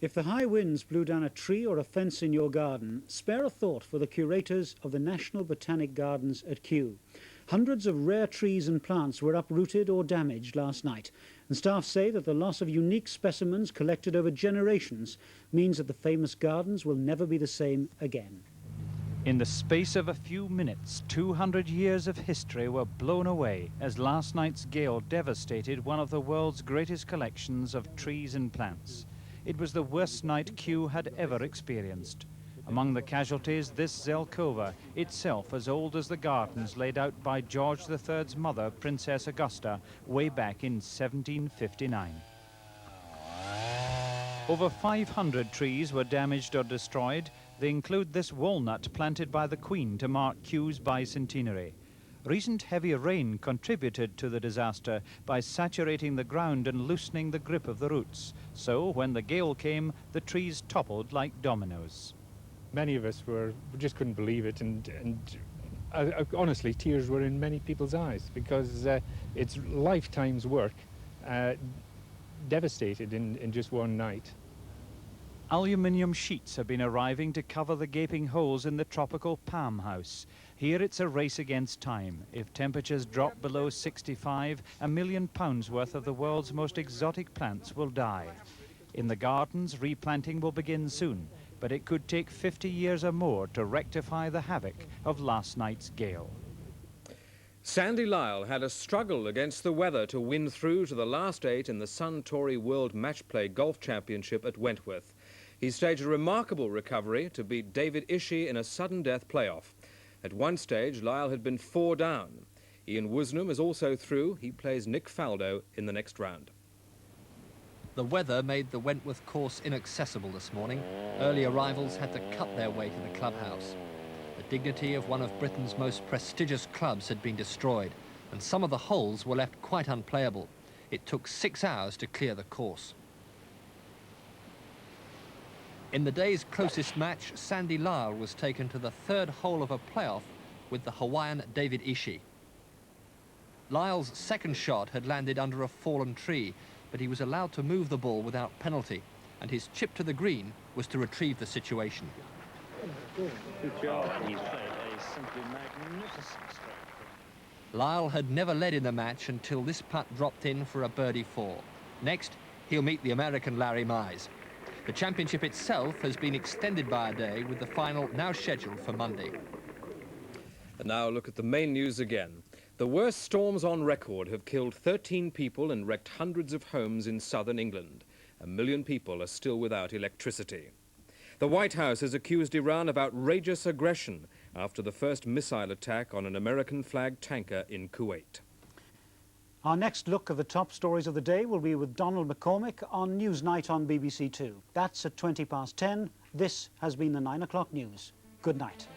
If the high winds blew down a tree or a fence in your garden, spare a thought for the curators of the National Botanic Gardens at Kew. Hundreds of rare trees and plants were uprooted or damaged last night, and staff say that the loss of unique specimens collected over generations means that the famous gardens will never be the same again. In the space of a few minutes, 200 years of history were blown away as last night's gale devastated one of the world's greatest collections of trees and plants. It was the worst night Kew had ever experienced. Among the casualties, this Zelkova, itself as old as the gardens laid out by George III's mother, Princess Augusta, way back in 1759. Over 500 trees were damaged or destroyed. They include this walnut planted by the Queen to mark Kew's bicentenary. Recent heavy rain contributed to the disaster by saturating the ground and loosening the grip of the roots. So, when the gale came, the trees toppled like dominoes. Many of us just couldn't believe it, and honestly, tears were in many people's eyes because it's lifetime's work devastated in just one night. Aluminium sheets have been arriving to cover the gaping holes in the tropical palm house. Here it's a race against time. If temperatures drop below 65, £1 million worth of the world's most exotic plants will die. In the gardens, replanting will begin soon, but it could take 50 years or more to rectify the havoc of last night's gale. Sandy Lyle had a struggle against the weather to win through to the last 8 in the Suntory World Match Play Golf Championship at Wentworth. He staged a remarkable recovery to beat David Ishii in a sudden death playoff. At one stage, Lyle had been 4 down. Ian Woosnam is also through. He plays Nick Faldo in the next round. The weather made the Wentworth course inaccessible this morning. Early arrivals had to cut their way to the clubhouse. The dignity of one of Britain's most prestigious clubs had been destroyed, and some of the holes were left quite unplayable. It took 6 hours to clear the course. In the day's closest match, Sandy Lyle was taken to the 3rd hole of a playoff with the Hawaiian David Ishii. Lyle's second shot had landed under a fallen tree, but he was allowed to move the ball without penalty, and his chip to the green was to retrieve the situation. Good job. He's played a simply magnificent stroke. Lyle had never led in the match until this putt dropped in for a birdie 4. Next, he'll meet the American Larry Mize. The championship itself has been extended by a day, with the final now scheduled for Monday. And now look at the main news again. The worst storms on record have killed 13 people and wrecked hundreds of homes in southern England. 1 million people are still without electricity. The White House has accused Iran of outrageous aggression after the first missile attack on an American-flagged tanker in Kuwait. Our next look at the top stories of the day will be with Donald McCormick on Newsnight on BBC Two. That's at 10:20. This has been the 9 o'clock news. Good night.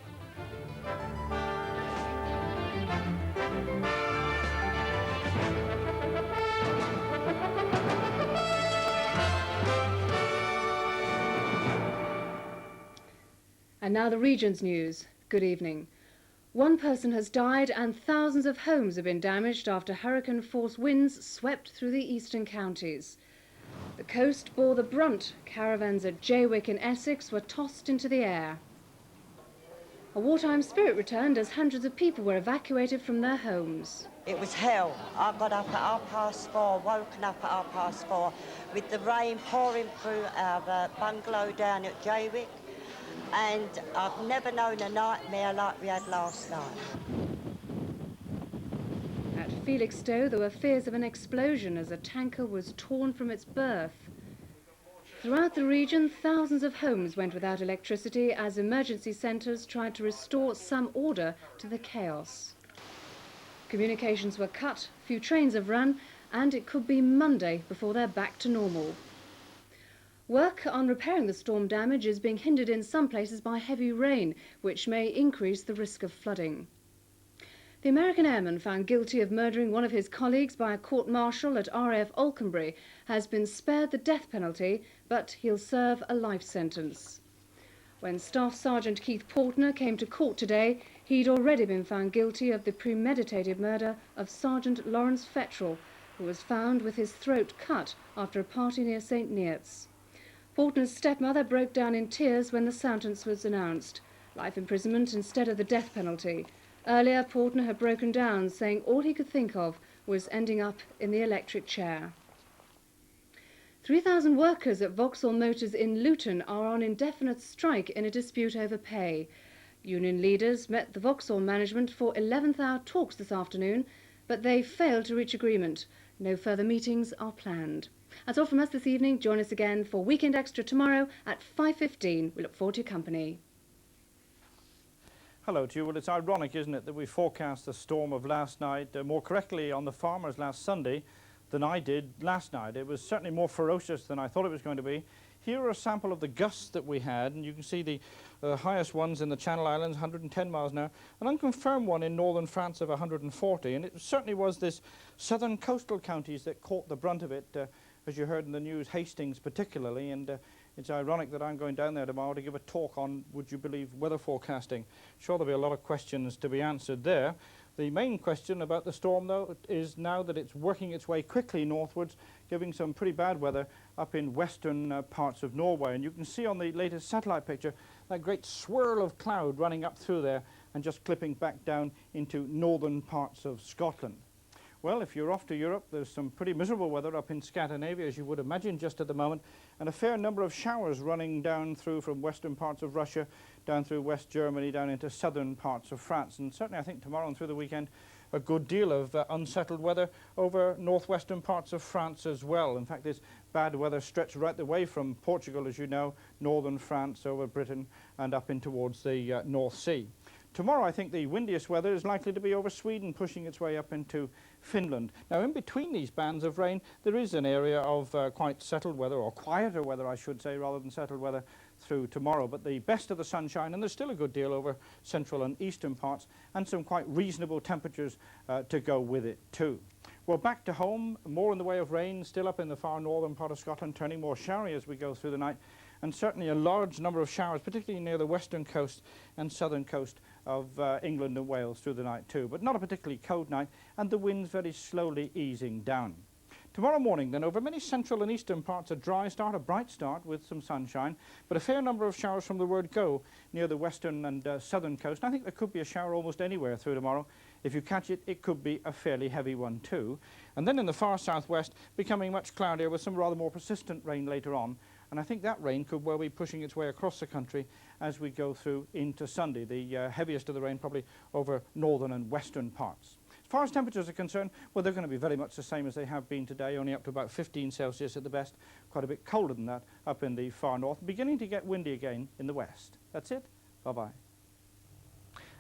And now the region's news. Good evening. One person has died and thousands of homes have been damaged after hurricane-force winds swept through the eastern counties. The coast bore the brunt. Caravans at Jaywick in Essex were tossed into the air. A wartime spirit returned as hundreds of people were evacuated from their homes. It was hell. I got up at 4:30, woken up at 4:30 with the rain pouring through our bungalow down at Jaywick. And I've never known a nightmare like we had last night. At Felixstowe, there were fears of an explosion as a tanker was torn from its berth. Throughout the region, thousands of homes went without electricity as emergency centres tried to restore some order to the chaos. Communications were cut, few trains have run, and it could be Monday before they're back to normal. Work on repairing the storm damage is being hindered in some places by heavy rain, which may increase the risk of flooding. The American airman found guilty of murdering one of his colleagues by a court-martial at RAF Alconbury has been spared the death penalty, but he'll serve a life sentence. When Staff Sergeant Keith Portner came to court today, he'd already been found guilty of the premeditated murder of Sergeant Lawrence Fettrell, who was found with his throat cut after a party near St Neots. Portner's stepmother broke down in tears when the sentence was announced. Life imprisonment instead of the death penalty. Earlier, Portner had broken down, saying all he could think of was ending up in the electric chair. 3,000 workers at Vauxhall Motors in Luton are on indefinite strike in a dispute over pay. Union leaders met the Vauxhall management for 11th-hour talks this afternoon, but they failed to reach agreement. No further meetings are planned. That's all from us this evening. Join us again for Weekend Extra tomorrow at 5:15. We look forward to your company. Hello to you. Well, it's ironic, isn't it, that we forecast the storm of last night more correctly on the farmers last Sunday than I did last night. It was certainly more ferocious than I thought it was going to be. Here are a sample of the gusts that we had, and you can see the highest ones in the Channel Islands, 110 miles an hour, an unconfirmed one in northern France of 140, and it certainly was this southern coastal counties that caught the brunt of it, as you heard in the news, Hastings particularly, and it's ironic that I'm going down there tomorrow to give a talk on, would you believe, weather forecasting. Sure, there'll be a lot of questions to be answered there. The main question about the storm, though, is now that it's working its way quickly northwards, giving some pretty bad weather up in western parts of Norway. And you can see on the latest satellite picture that great swirl of cloud running up through there and just clipping back down into northern parts of Scotland. Well, if you're off to Europe, there's some pretty miserable weather up in Scandinavia, as you would imagine, just at the moment, and a fair number of showers running down through from western parts of Russia, down through West Germany, down into southern parts of France. And certainly, I think tomorrow and through the weekend, a good deal of unsettled weather over northwestern parts of France as well. In fact, this bad weather stretched right the way from Portugal, as you know, northern France, over Britain, and up in towards the North Sea. Tomorrow, I think the windiest weather is likely to be over Sweden, pushing its way up into Finland. Now, in between these bands of rain, there is an area of quite settled weather, or quieter weather, I should say, rather than settled weather through tomorrow. But the best of the sunshine, and there's still a good deal over central and eastern parts, and some quite reasonable temperatures to go with it, too. Well, back to home, more in the way of rain, still up in the far northern part of Scotland, turning more showery as we go through the night, and certainly a large number of showers, particularly near the western coast and southern coast of England and Wales through the night too, but not a particularly cold night, and the winds very slowly easing down. Tomorrow morning then, over many central and eastern parts, a dry start, a bright start with some sunshine, but a fair number of showers from the word go near the western and southern coast. I think there could be a shower almost anywhere through tomorrow. If you catch it, it could be a fairly heavy one too. And then in the far southwest, becoming much cloudier with some rather more persistent rain later on. And I think that rain could well be pushing its way across the country as we go through into Sunday. The heaviest of the rain probably over northern and western parts. As far as temperatures are concerned, well, they're going to be very much the same as they have been today, only up to about 15 Celsius at the best, quite a bit colder than that up in the far north, beginning to get windy again in the west. That's it. Bye-bye.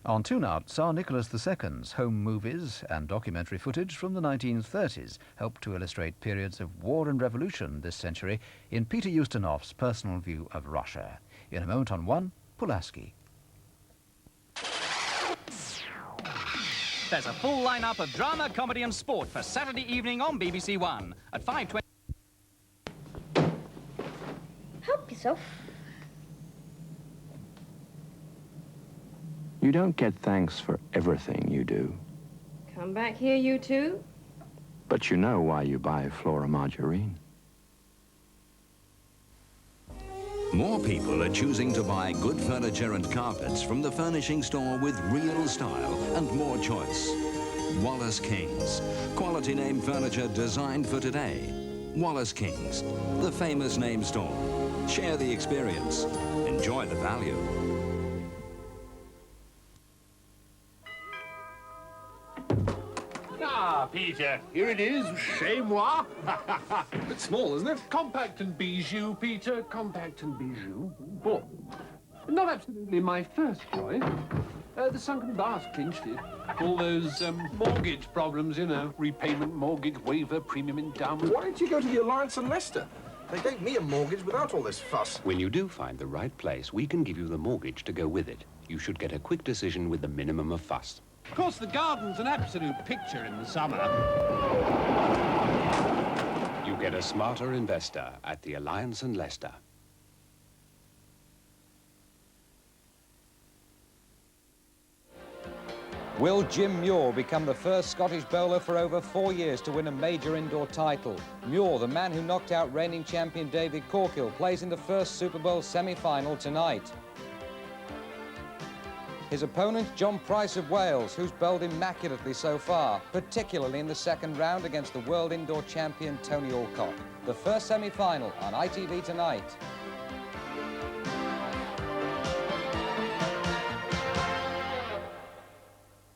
On Tune Out, Tsar Nicholas II's home movies and documentary footage from the 1930s helped to illustrate periods of war and revolution this century in Peter Ustinov's personal view of Russia. In a moment on 1, Pulaski. There's a full lineup of drama, comedy and sport for Saturday evening on BBC One at 5:20. Help yourself. You don't get thanks for everything you do. Come back here, you two. But you know why you buy Flora margarine. More people are choosing to buy good furniture and carpets from the furnishing store with real style and more choice. Wallace Kings. Quality name furniture designed for today. Wallace Kings, the famous name store. Share the experience. Enjoy the value. Ah, Peter, here it is, chez moi. Bit small, isn't it? Compact and bijou, Peter, compact and bijou. Oh, not absolutely my first choice. The sunken bath clinched it. All those mortgage problems, you know, repayment, mortgage waiver, premium endowment. Why don't you go to the Alliance in Leicester? They gave me a mortgage without all this fuss. When you do find the right place, we can give you the mortgage to go with it. You should get a quick decision with the minimum of fuss. Of course, the garden's an absolute picture in the summer. You get a smarter investor at the Alliance in Leicester. Will Jim Muir become the first Scottish bowler for over 4 years to win a major indoor title? Muir, the man who knocked out reigning champion David Corkill, plays in the first Super Bowl semi-final tonight. His opponent, John Price of Wales, who's bowled immaculately so far, particularly in the second round against the world indoor champion Tony Alcock. The first semi-final on ITV tonight.